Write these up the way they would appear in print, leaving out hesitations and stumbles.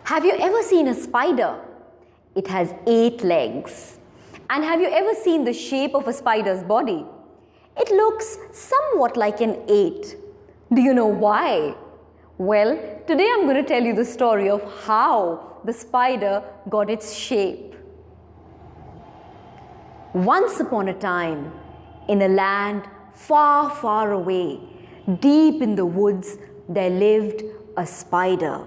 Have you ever seen a spider? It has 8 legs. And have you ever seen the shape of a spider's body? It looks somewhat like an 8. Do you know why? Well, today I'm going to tell you the story of how the spider got its shape. Once upon a time, in a land far, far away, deep in the woods, there lived a spider.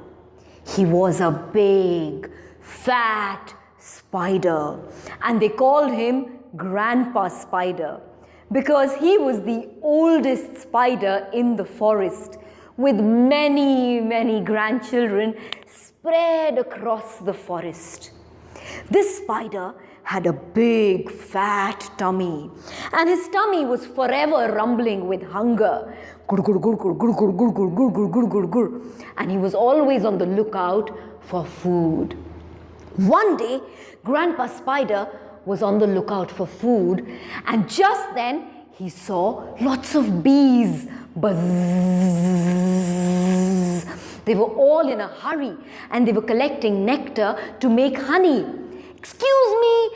He was a big, fat spider, and they called him Grandpa Spider because he was the oldest spider in the forest, with many, many grandchildren spread across the forest. This spider had a big fat tummy, and his tummy was forever rumbling with hunger. And he was always on the lookout for food. One day, Grandpa Spider was on the lookout for food, and just then he saw lots of bees. Buzz. They were all in a hurry, and they were collecting nectar to make honey. Excuse me,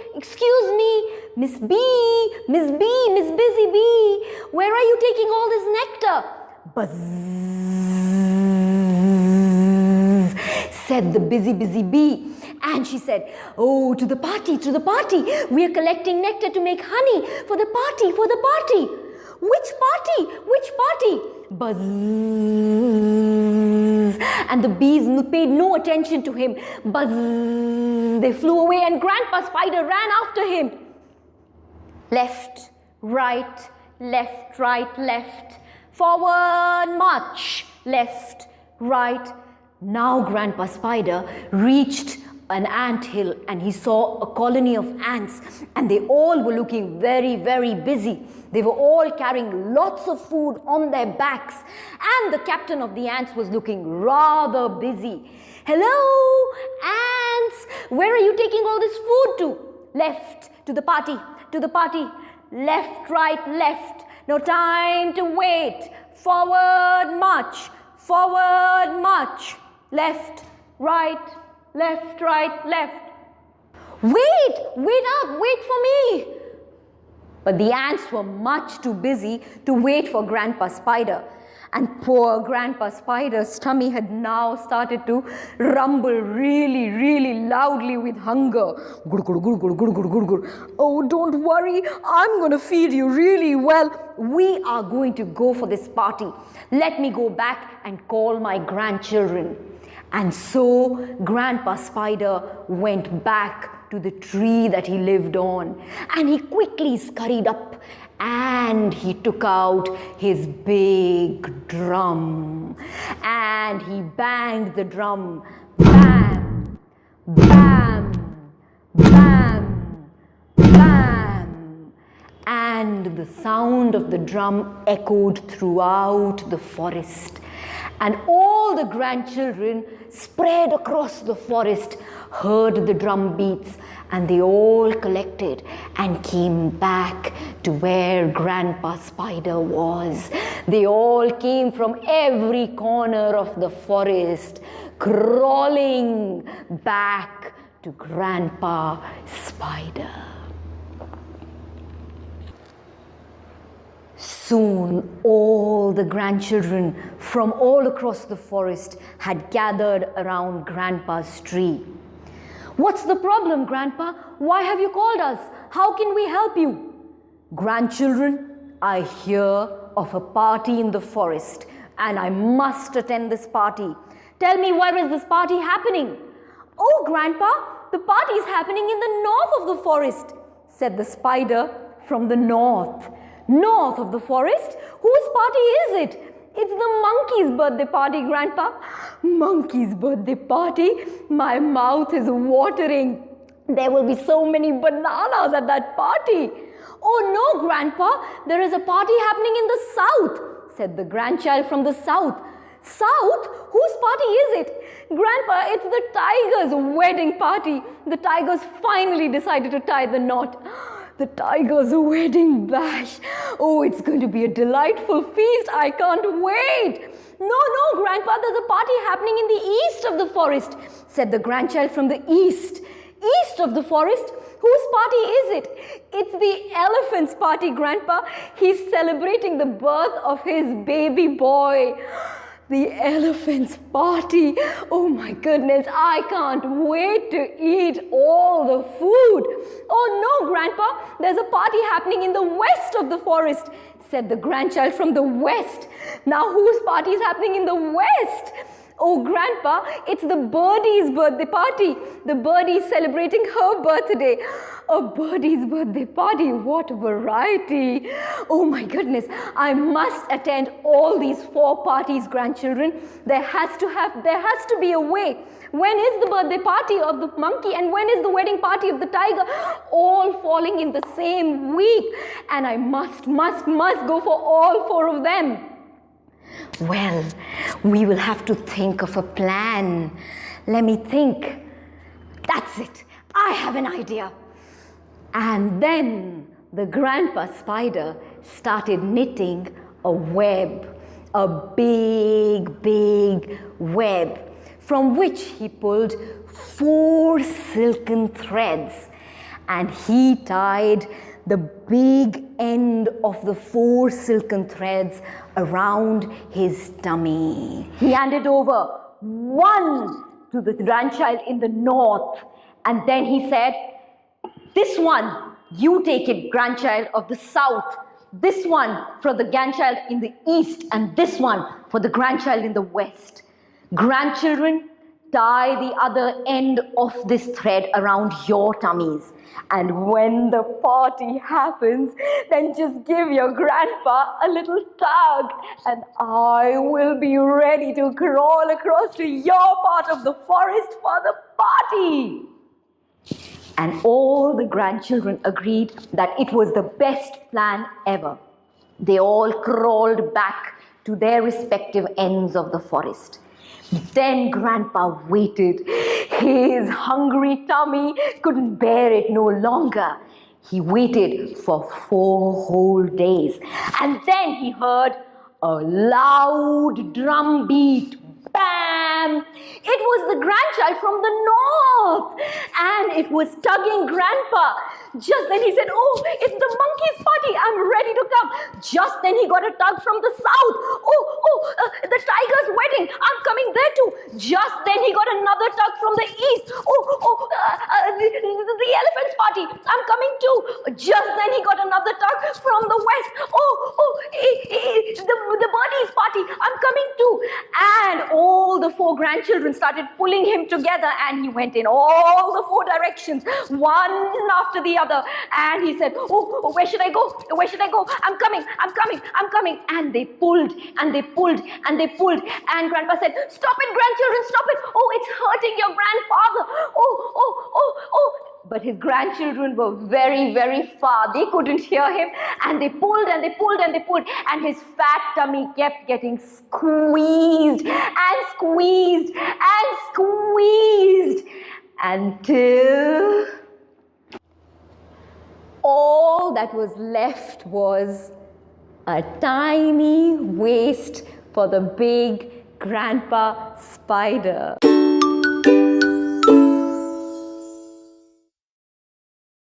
Miss Bee, Miss Busy Bee, where are you taking all this nectar? Buzz, said the busy bee. And she said, oh, to the party. We are collecting nectar to make honey for the party. Which party? Buzz. And the bees paid no attention to him. Buzz. They flew away, and Grandpa Spider ran after him. Left, right, left. Forward, march. Left, right. Now Grandpa Spider reached an ant hill, and he saw a colony of ants, and they all were looking very, very busy. They were all carrying lots of food on their backs, and the captain of the ants was looking rather busy. Hello, ants, where are you taking all this food to? Left, to the party. Left, right, left. No time to wait. Forward, march. Left, right, left. Wait for me. But the ants were much too busy to wait for Grandpa Spider. And poor Grandpa Spider's tummy had now started to rumble really, really loudly with hunger. Oh, don't worry, I'm going to feed you really well. We are going to go for this party. Let me go back and call my grandchildren. And so Grandpa Spider went back to the tree that he lived on, and he quickly scurried up, and he took out his big drum, and he banged the drum. Bam, bam, bam, bam. And the sound of the drum echoed throughout the forest. And all the grandchildren spread across the forest heard the drum beats, and they all collected and came back to where Grandpa Spider was. They all came from every corner of the forest, crawling back to Grandpa Spider. Soon, all the grandchildren from all across the forest had gathered around Grandpa's tree. What's the problem, Grandpa? Why have you called us? How can we help you? Grandchildren, I hear of a party in the forest, and I must attend this party. Tell me, where is this party happening? Oh, Grandpa, the party is happening in the north of the forest, said the spider from the north. North of the forest? Whose party is it? It's the monkey's birthday party, Grandpa. Monkey's birthday party? My mouth is watering. There will be so many bananas at that party. Oh no, Grandpa, there is a party happening in the south, said the grandchild from the south. South? Whose party is it? Grandpa, it's the tiger's wedding party. The tigers finally decided to tie the knot. The tiger's wedding bash. Oh, it's going to be a delightful feast. I can't wait. No, Grandpa, there's a party happening in the east of the forest, said the grandchild from the east. East of the forest? Whose party is it? It's the elephant's party, Grandpa. He's celebrating the birth of his baby boy. The elephant's party. Oh my goodness, I can't wait to eat all the food. Oh no, Grandpa, there's a party happening in the west of the forest, said the grandchild from the west. Now whose party is happening in the west? Oh, Grandpa, it's the birdie's birthday party. The birdie is celebrating her birthday. A birdie's birthday party, what variety. Oh my goodness, I must attend all these 4 parties, grandchildren. There has to be a way. When is the birthday party of the monkey and when is the wedding party of the tiger? All falling in the same week. And I must go for all 4 of them. Well, we will have to think of a plan. Let me think. That's it. I have an idea. And then the grandpa spider started knitting a web, a big web, from which he pulled 4 silken threads, and he tied the big end of the 4 silken threads around his tummy. He handed over 1 to the grandchild in the north, and then he said, "This one, you take it, grandchild of the south. This one for the grandchild in the east, and this one for the grandchild in the west. Grandchildren, tie the other end of this thread around your tummies. And when the party happens, then just give your grandpa a little tug, and I will be ready to crawl across to your part of the forest for the party." And all the grandchildren agreed that it was the best plan ever. They all crawled back to their respective ends of the forest. Then Grandpa waited. His hungry tummy couldn't bear it no longer. He waited for 4 whole days. And then he heard a loud drum beat. Bam! It was the grandchild from the north, and it was tugging Grandpa. Just then he said, "Oh, it's the monkey's party. I'm ready to come." Just then he got a tug from the south. The tiger's wedding. I'm coming there too. Just then he got another tug from the east. The elephant's party. I'm coming too. Just then he got another tug from the west. The birdie's party. I'm coming too. And all the 4 grandchildren started pulling him together, and he went in all the 4 directions, one after the other. And he said, "Oh, where should I go? Where should I go? I'm coming. And they pulled and they pulled and they pulled. And Grandpa said, "Stop it, grandchildren, stop it. Oh, it's hurting your grandfather. Oh. But his grandchildren were very far. They couldn't hear him, and they pulled and they pulled and they pulled, and his fat tummy kept getting squeezed and squeezed and squeezed until all that was left was a tiny waist for the big grandpa spider.